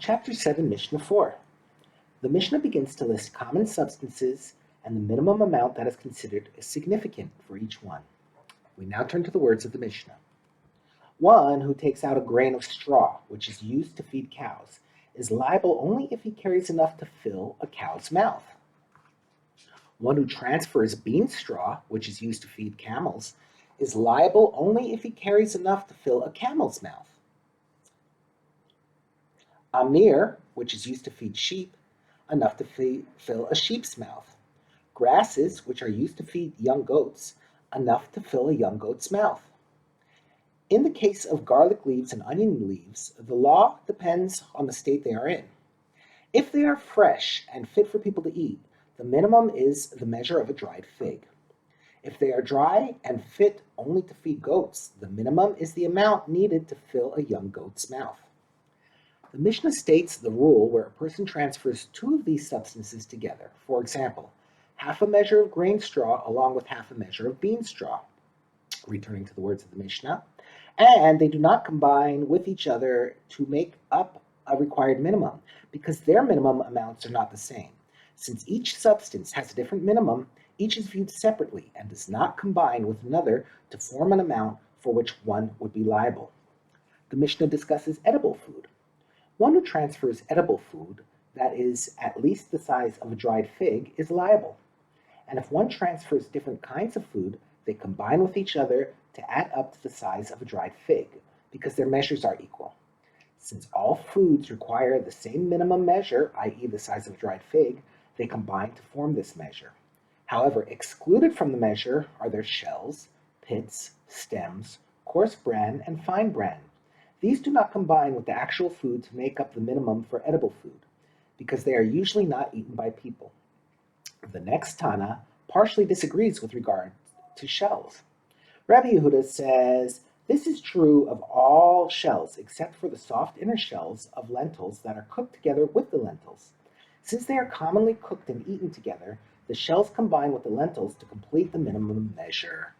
Chapter 7, Mishnah 4. The Mishnah begins to list common substances and the minimum amount that is considered as significant for each one. We now turn to the words of the Mishnah. One who takes out a grain of straw, which is used to feed cows, is liable only if he carries enough to fill a cow's mouth. One who transfers bean straw, which is used to feed camels, is liable only if he carries enough to fill a camel's mouth. A mere, which is used to feed sheep, enough to fill a sheep's mouth. Grasses, which are used to feed young goats, enough to fill a young goat's mouth. In the case of garlic leaves and onion leaves, the law depends on the state they are in. If they are fresh and fit for people to eat, the minimum is the measure of a dried fig. If they are dry and fit only to feed goats, the minimum is the amount needed to fill a young goat's mouth. The Mishnah states the rule where a person transfers two of these substances together. For example, half a measure of grain straw along with half a measure of bean straw. Returning to the words of the Mishnah. And they do not combine with each other to make up a required minimum, because their minimum amounts are not the same. Since each substance has a different minimum, each is viewed separately and does not combine with another to form an amount for which one would be liable. The Mishnah discusses edible food. One who transfers edible food that is at least the size of a dried fig is liable. And if one transfers different kinds of food, they combine with each other to add up to the size of a dried fig, because their measures are equal. Since all foods require the same minimum measure, i.e. the size of a dried fig, they combine to form this measure. However, excluded from the measure are their shells, pits, stems, coarse bran, and fine bran. These do not combine with the actual food to make up the minimum for edible food, because they are usually not eaten by people. The next Tana partially disagrees with regard to shells. Rabbi Yehuda says, this is true of all shells except for the soft inner shells of lentils that are cooked together with the lentils. Since they are commonly cooked and eaten together, the shells combine with the lentils to complete the minimum measure.